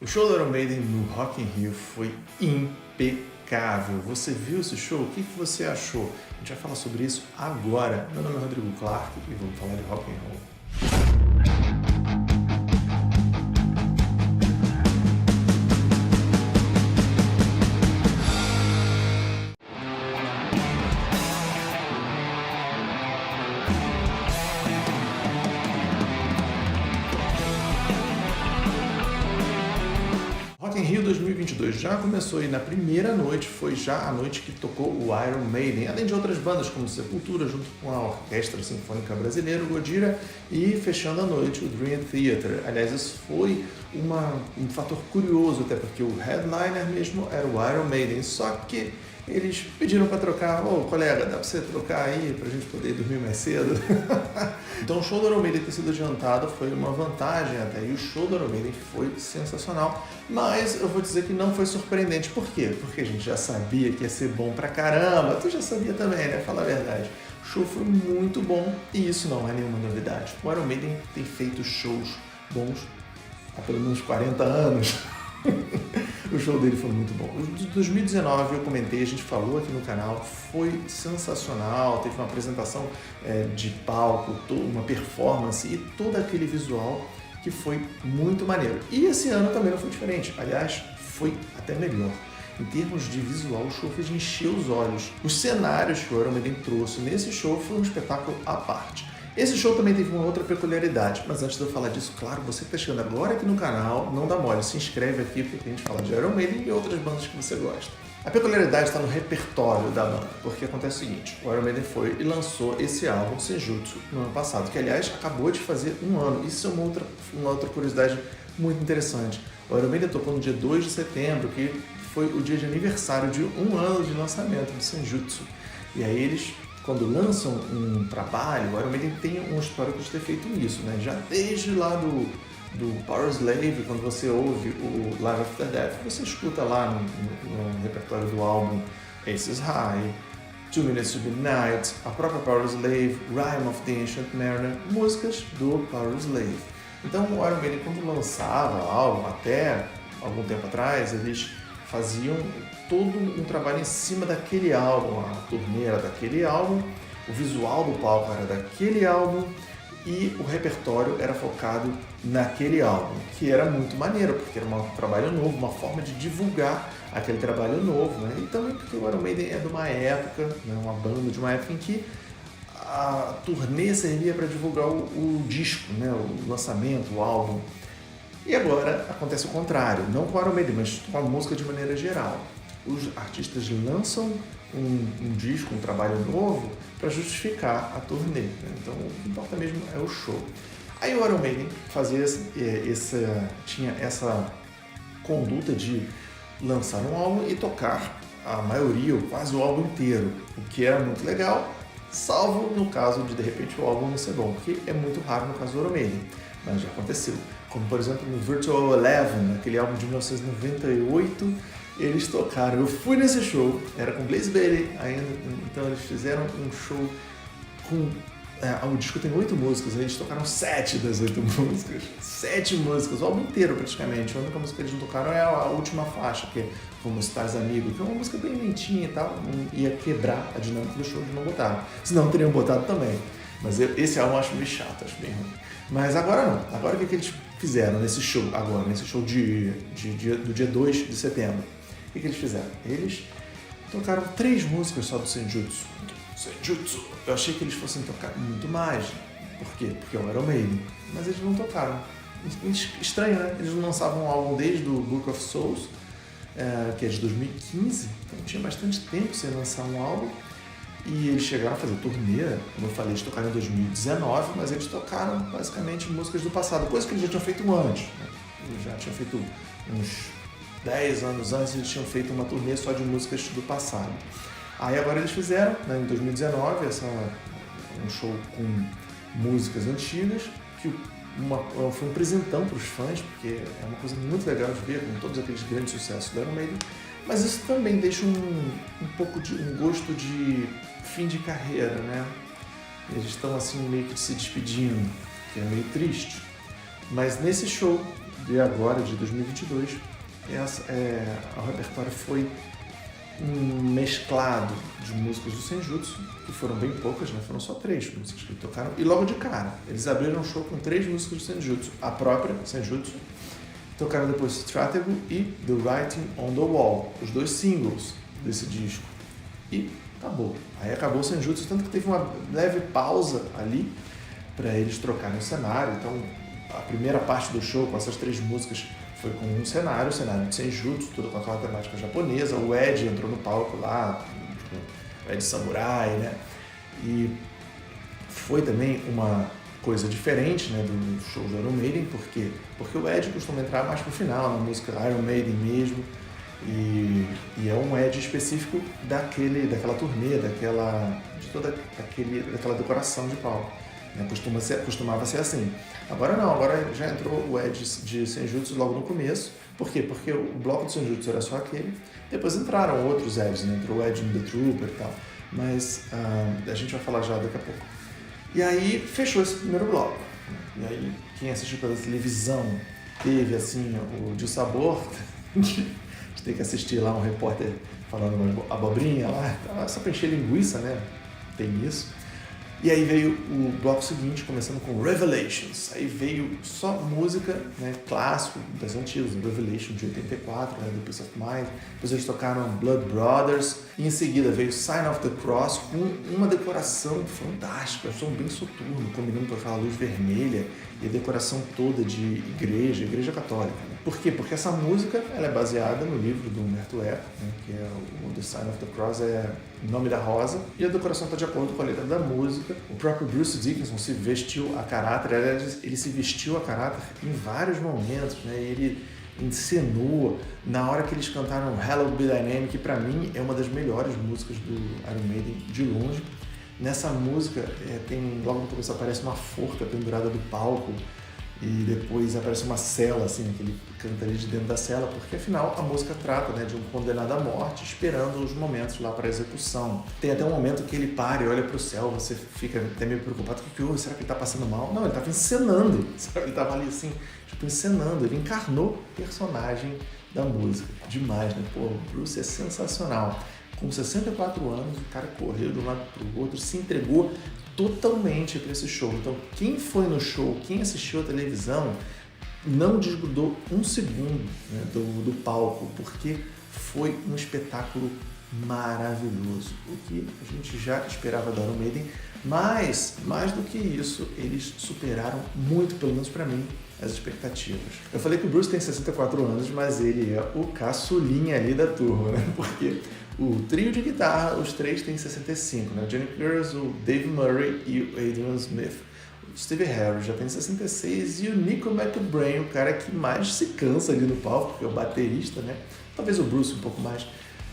O show do Iron Maiden no Rock in Rio foi impecável. Você viu esse show? O que você achou? A gente vai falar sobre isso agora. Meu nome é Rodrigo Clark e vamos falar de rock and roll. Rock in Rio 2022 já começou e na primeira noite foi já a noite que tocou o Iron Maiden, além de outras bandas como Sepultura, junto com a Orquestra Sinfônica Brasileira, o Gojira, e fechando a noite o Dream Theater. Aliás, isso foi um fator curioso, até porque o headliner mesmo era o Iron Maiden, só que eles pediram para trocar. Colega, dá para você trocar aí para a gente poder dormir mais cedo? Então o show do Iron Maiden ter sido adiantado foi uma vantagem até, e o show do Iron Maiden foi sensacional, mas eu vou dizer que não foi surpreendente. Por quê? Porque a gente já sabia que ia ser bom pra caramba, tu já sabia também, né? Fala a verdade. O show foi muito bom e isso não é nenhuma novidade. O Iron Maiden tem feito shows bons há pelo menos 40 anos. O show dele foi muito bom. O de 2019 eu comentei, a gente falou aqui no canal, foi sensacional, teve uma apresentação de palco, uma performance e todo aquele visual que foi muito maneiro. E esse ano também não foi diferente, aliás, foi até melhor. Em termos de visual, o show fez encher os olhos. Os cenários que o Iron Maiden trouxe nesse show foi um espetáculo à parte. Esse show também teve uma outra peculiaridade, mas antes de eu falar disso, claro, você que está chegando agora aqui no canal, não dá mole, se inscreve aqui porque a gente fala de Iron Maiden e outras bandas que você gosta. A peculiaridade está no repertório da banda, porque acontece o seguinte, o Iron Maiden foi e lançou esse álbum, Senjutsu, no ano passado, que aliás acabou de fazer um ano. Isso é uma outra curiosidade muito interessante. O Iron Maiden tocou no dia 2 de setembro, que foi o dia de aniversário de um ano de lançamento do Senjutsu. E aí eles, quando lançam um trabalho, o Iron Maiden tem um histórico de ter feito isso, né? Já desde lá do Powerslave, quando você ouve o Live After Death, você escuta lá no repertório do álbum Aces High, 2 Minutes to Midnight, a própria Powerslave, Rime of the Ancient Mariner, músicas do Powerslave. Então o Iron Maiden, quando lançava algo, até algum tempo atrás, eles faziam todo um trabalho em cima daquele álbum, a turnê era daquele álbum, o visual do palco era daquele álbum e o repertório era focado naquele álbum, que era muito maneiro, porque era um trabalho novo, uma forma de divulgar aquele trabalho novo, né? E também porque o Iron Maiden é de uma época, né, uma banda de uma época em que a turnê servia para divulgar o disco, né, o lançamento, o álbum. E agora acontece o contrário, não com o Iron Maiden, mas com a música de maneira geral. Os artistas lançam um disco, um trabalho novo para justificar a turnê, né? Então o que importa mesmo é o show. Aí o Iron Maiden tinha essa conduta de lançar um álbum e tocar a maioria, ou quase o álbum inteiro, o que era muito legal, salvo no caso de repente o álbum não ser bom, porque é muito raro no caso do Iron Maiden, mas já aconteceu. Como por exemplo no Virtual Eleven, aquele álbum de 1998, eles tocaram. Eu fui nesse show, era com Blaze Bayley ainda, então eles fizeram um show com... o disco tem 8 músicas, eles tocaram 7 das 8 músicas. 7 músicas, o álbum inteiro praticamente. A única música que eles não tocaram é a última faixa, que é Como Estás Amigo, que é uma música bem lentinha e tal, ia quebrar a dinâmica do show, eles não botaram. Senão teriam botado também. Mas esse álbum eu acho meio chato, acho bem ruim. Mas agora não. Agora o que eles fizeram nesse show, nesse show do dia 2 de setembro? O que eles fizeram? Eles tocaram 3 músicas só do Senjutsu. Senjutsu! Eu achei que eles fossem tocar muito mais. Por quê? Porque é o Iron Maiden. Mas eles não tocaram. Estranho, né? Eles não lançavam um álbum desde o Book of Souls, que é de 2015. Então tinha bastante tempo sem lançar um álbum. E eles chegaram a fazer turnê, como eu falei, eles tocaram em 2019, mas eles tocaram basicamente músicas do passado, coisa que eles já tinham feito antes, né? Eles já tinham feito uns 10 anos antes, eles tinham feito uma turnê só de músicas do passado. Aí agora eles fizeram, né, em 2019, um show com músicas antigas, que foi um presentão para os fãs, porque é uma coisa muito legal de ver, com todos aqueles grandes sucessos do Iron Maiden, mas isso também deixa um pouco de um gosto de fim de carreira, né? Eles estão assim meio que se despedindo, que é meio triste. Mas nesse show de agora, de 2022, o repertório foi um mesclado de músicas do Senjutsu, que foram bem poucas, né? Foram só 3 músicas que tocaram, e logo de cara, eles abriram um show com 3 músicas do Senjutsu, a própria Senjutsu, tocaram depois Stratego e The Writing on the Wall, os 2 singles desse disco, e acabou. Aí acabou o Senjutsu, tanto que teve uma leve pausa ali para eles trocarem o cenário. Então a primeira parte do show com essas 3 músicas foi com um cenário, o cenário de Senjutsu, tudo com aquela temática japonesa. O Ed entrou no palco lá, o Ed Samurai, né? E foi também uma coisa diferente, né, do show do Iron Maiden, porque o Ed costuma entrar mais pro final, na música Iron Maiden mesmo, e é um Ed específico daquela turnê, daquela decoração de palco. Né? Costumava ser assim. Agora não, agora já entrou o Ed de Senjutsu logo no começo. Por quê? Porque o bloco de Senjutsu era só aquele. Depois entraram outros Eds, né? Entrou o Ed no The Trooper e tal. Mas a gente vai falar já daqui a pouco. E aí fechou esse primeiro bloco. E aí quem assistiu pela televisão teve assim o dissabor de ter que assistir lá um repórter falando uma abobrinha lá, só pra encher linguiça, né? Tem isso. E aí veio o bloco seguinte, começando com Revelations. Aí veio só música, né, clássico das antigas, Revelation de 84, né, do Peace of Mind. Depois eles tocaram Blood Brothers. E em seguida veio Sign of the Cross com uma decoração fantástica, um som bem soturno, combinando com aquela luz vermelha e a decoração toda de igreja católica. Né? Por quê? Porque essa música ela é baseada no livro do Humberto Eco, né, que é o The Sign of the Cross, é o nome da rosa, e a decoração está de acordo com a letra da música. O próprio Bruce Dickinson se vestiu a caráter, ele se vestiu a caráter em vários momentos, né? Ele encenou na hora que eles cantaram Hallowed Be Thy Name, que para mim é uma das melhores músicas do Iron Maiden de longe. Nessa música tem, logo no começo aparece uma forca pendurada do palco e depois aparece uma cela, assim, que ele canta ali de dentro da cela, porque afinal a música trata, né, de um condenado à morte esperando os momentos lá para a execução. Tem até um momento que ele para e olha para o céu, você fica até meio preocupado, o que houve? Será que ele está passando mal? Não, ele estava encenando, sabe? Ele estava ali assim, tipo, encenando, ele encarnou o personagem da música. Demais, né? Pô, o Bruce é sensacional. Com 64 anos, o cara correu de um lado para o outro, se entregou totalmente para esse show. Então, quem foi no show, quem assistiu a televisão, não desgrudou um segundo, né, do palco, porque foi um espetáculo maravilhoso. O que a gente já esperava da Iron Maiden, mas, mais do que isso, eles superaram muito, pelo menos para mim, as expectativas. Eu falei que o Bruce tem 64 anos, mas ele é o caçulinha ali da turma, né? Porque o trio de guitarra, os 3 têm 65, né? O Johnny Curtis, o Dave Murray e o Adrian Smith. O Steve Harris já tem 66 e o Nico McBrain, o cara que mais se cansa ali no palco, porque é o baterista, né? Talvez o Bruce um pouco mais,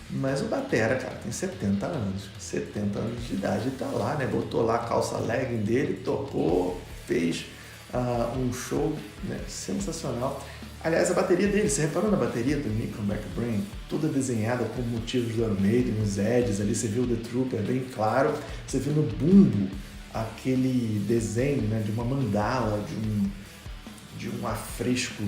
mas o batera, cara, tem 70 anos. 70 anos de idade e tá lá, né? Botou lá a calça legging dele, tocou, fez um show, né, sensacional. Aliás, a bateria dele, você reparou na bateria do Nico McBrain? Toda desenhada com motivos do Iron Maiden, os Eds ali, você viu o The Trooper bem claro, você viu no bumbo aquele desenho, né, de uma mandala, de um afresco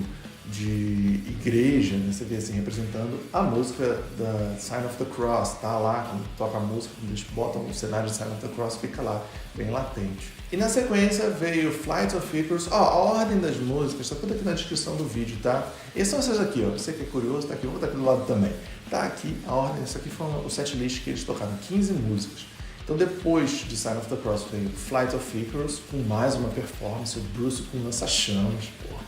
de igreja, né? Você vê assim, representando a música da Sign of the Cross, tá lá, quando toca a música, eles botam o cenário de Sign of the Cross, fica lá, bem latente. E na sequência veio Flight of Icarus. A ordem das músicas tá tudo aqui na descrição do vídeo, tá? Esses são essas aqui, ó, você que é curioso, tá aqui, eu vou botar aqui do lado também. Tá aqui a ordem, isso aqui foi o setlist que eles tocaram, 15 músicas. Então depois de Sign of the Cross veio Flight of Icarus, com mais uma performance, o Bruce com lança-chamas, porra.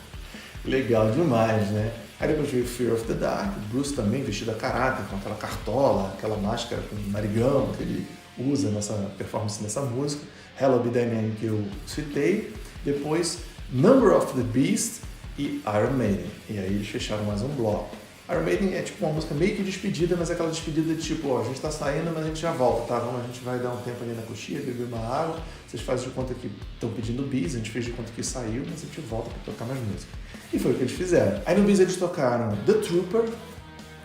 Legal demais, né? Aí depois veio Fear of the Dark, o Bruce também vestido a caráter, com aquela cartola, aquela máscara com narigão que ele usa nessa performance dessa música. Hallowed Be Thy Name, que eu citei. Depois Number of the Beast e Iron Maiden. E aí eles fecharam mais um bloco. Iron Maiden é tipo uma música meio que despedida, mas é aquela despedida de tipo, ó, a gente tá saindo, mas a gente já volta, tá? Vamos, a gente vai dar um tempo ali na coxinha, beber uma água. Vocês fazem de conta que estão pedindo bis, a gente fez de conta que saiu, mas a gente volta pra tocar mais música. E foi o que eles fizeram. Aí no bis eles tocaram The Trooper,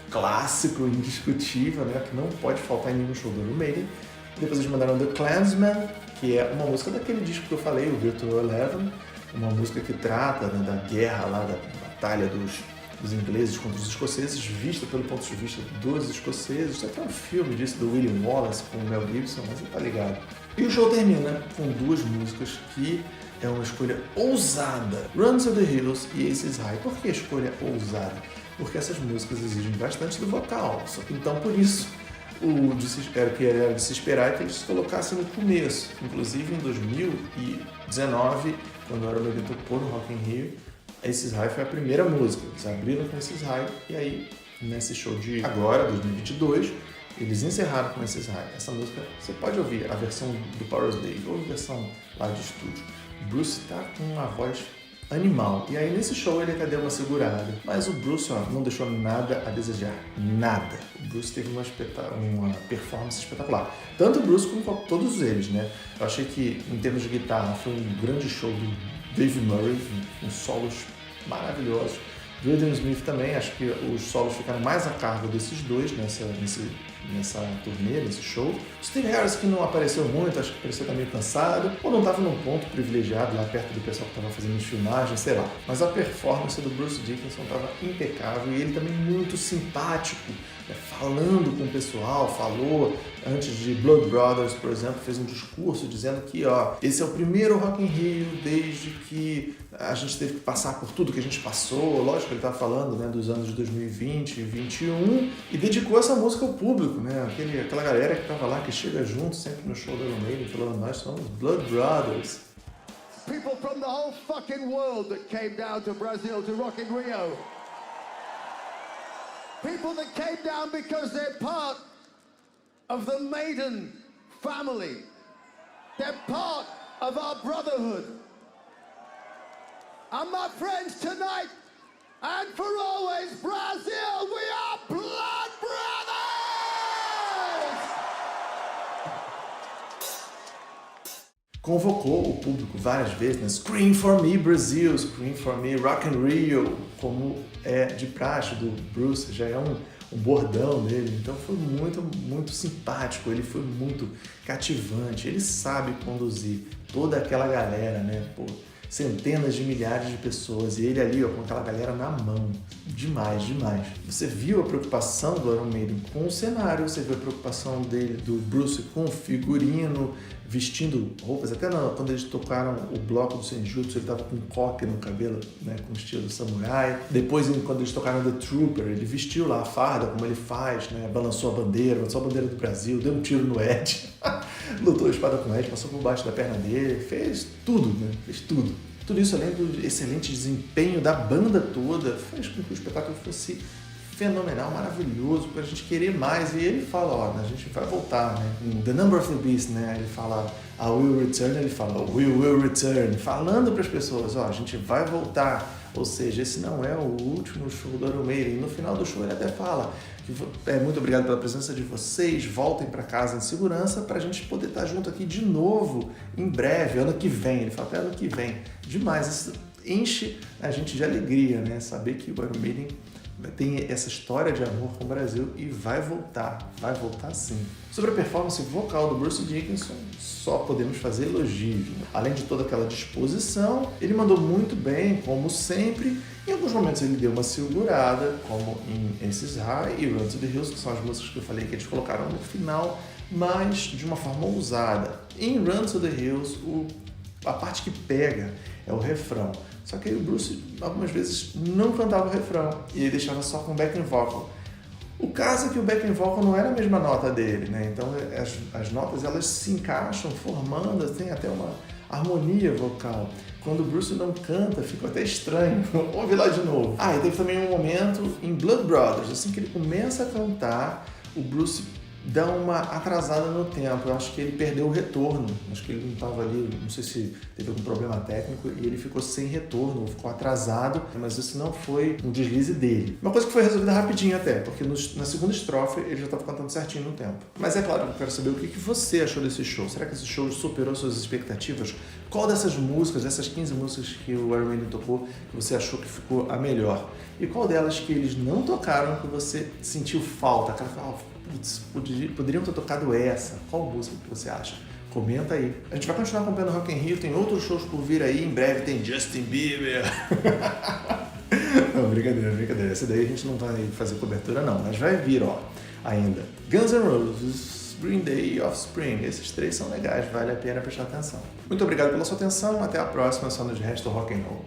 clássico, indiscutível, né? Que não pode faltar em nenhum show do Iron Maiden. Depois eles mandaram The Clansman, que é uma música daquele disco que eu falei, o Virtual Eleven, uma música que trata, né, da guerra lá, da batalha dos ingleses contra os escoceses, vista pelo ponto de vista dos escoceses. Tem até um filme disso do William Wallace com o Mel Gibson, mas você tá ligado. E o show termina com duas músicas que é uma escolha ousada. Run to the Hills e Aces High. Por que escolha ousada? Porque essas músicas exigem bastante do vocal. Então, por isso, era o que era de se esperar que eles colocassem no começo. Inclusive, em 2019, quando o Iron Maiden tocou no Rock in Rio, Aces High foi a primeira música. Eles abriram com Aces High e aí, nesse show de agora, 2022, eles encerraram com Aces High. Essa música, você pode ouvir a versão do Power's Day ou a versão lá de estúdio. O Bruce tá com uma voz animal. E aí nesse show ele até deu uma segurada. Mas o Bruce não deixou nada a desejar. Nada. O Bruce teve uma performance espetacular. Tanto o Bruce como todos eles, né? Eu achei que, em termos de guitarra, foi um grande show do Dave Murray, com solos maravilhosos. Do Adrian Smith também, acho que os solos ficaram mais a cargo desses dois nessa turnê, nesse show. Steve Harris, que não apareceu muito, acho que parecia estar meio cansado, ou não estava num ponto privilegiado lá perto do pessoal que estava fazendo as filmagens, sei lá. Mas a performance do Bruce Dickinson estava impecável e ele também muito simpático, né, falando com o pessoal, falou antes de Blood Brothers, por exemplo, fez um discurso dizendo que esse é o primeiro Rock in Rio desde que a gente teve que passar por tudo que a gente passou. Lógico que ele estava falando, né, dos anos de 2020 e 2021 e dedicou essa música ao público, né, aquela galera que estava lá, que chega junto sempre no show do Iron Maiden, falando, nós somos Blood Brothers. People from the whole fucking world that came down to Brazil to Rock in Rio. People that came down because they're part of the Maiden family. They're part of our brotherhood. And my friends, tonight and for always, Brazil, we are Blood Brothers! Convocou o público várias vezes, né? Scream for me, Brazil, Scream for me, Rock in Rio, como é de praxe do Bruce, já é um bordão dele, então foi muito, muito simpático, ele foi muito cativante, ele sabe conduzir toda aquela galera, né? Pô, centenas de milhares de pessoas e ele ali, com aquela galera na mão. Demais, demais. Você viu a preocupação do Iron Maiden com o cenário, você viu a preocupação do Bruce com o figurino, vestindo roupas, até quando eles tocaram o bloco do Senjutsu, ele estava com um coque no cabelo, né, com estilo samurai. Depois, quando eles tocaram The Trooper, ele vestiu lá a farda, como ele faz, né, balançou a bandeira do Brasil, deu um tiro no Ed, lutou a espada com o Ed, passou por baixo da perna dele, fez tudo, né, fez tudo. Tudo isso, além do excelente desempenho da banda toda, fez com que o espetáculo fosse fenomenal, maravilhoso, para a gente querer mais. E ele fala, a gente vai voltar, né? Em The Number of the Beast, né? Ele fala, I will return, ele fala, we will return, falando para as pessoas, a gente vai voltar. Ou seja, esse não é o último show do Iron Maiden. E no final do show ele até fala que muito obrigado pela presença de vocês, voltem para casa em segurança para a gente poder estar junto aqui de novo em breve, ano que vem. Ele fala até ano que vem. Demais, isso enche a gente de alegria, né? Saber que o Iron Maiden tem essa história de amor com o Brasil e vai voltar sim. Sobre a performance vocal do Bruce Dickinson, só podemos fazer elogios. Além de toda aquela disposição, ele mandou muito bem, como sempre. Em alguns momentos ele deu uma segurada, como em Aces High e Run to the Hills, que são as músicas que eu falei que eles colocaram no final, mas de uma forma ousada. Em Run to the Hills, a parte que pega é o refrão. Só que aí o Bruce, algumas vezes, não cantava o refrão e ele deixava só com backing vocal. O caso é que o backing vocal não era a mesma nota dele, né? Então as notas elas se encaixam, formando, tem até uma harmonia vocal. Quando o Bruce não canta, fica até estranho. Ouve lá de novo. E teve também um momento em Blood Brothers, assim que ele começa a cantar, o Bruce dá uma atrasada no tempo. Eu acho que ele perdeu o retorno. Acho que ele não estava ali, não sei se teve algum problema técnico e ele ficou sem retorno, ficou atrasado, mas isso não foi um deslize dele. Uma coisa que foi resolvida rapidinho até, porque na segunda estrofe ele já estava cantando certinho no tempo. Mas é claro que eu quero saber o que você achou desse show. Será que esse show superou suas expectativas? Qual dessas músicas, dessas 15 músicas que o Iron Maiden tocou, que você achou que ficou a melhor? E qual delas que eles não tocaram que você sentiu falta? Aquela poderiam ter tocado essa. Qual música que você acha? Comenta aí. A gente vai continuar acompanhando o Rock in Rio, tem outros shows por vir aí, em breve tem Justin Bieber. Não, brincadeira, brincadeira. Essa daí a gente não vai fazer cobertura não, mas vai vir, ó, ainda. Guns N' Roses, Green Day e Offspring. Esses três são legais, vale a pena prestar atenção. Muito obrigado pela sua atenção, até a próxima, só nos resta o rock and roll.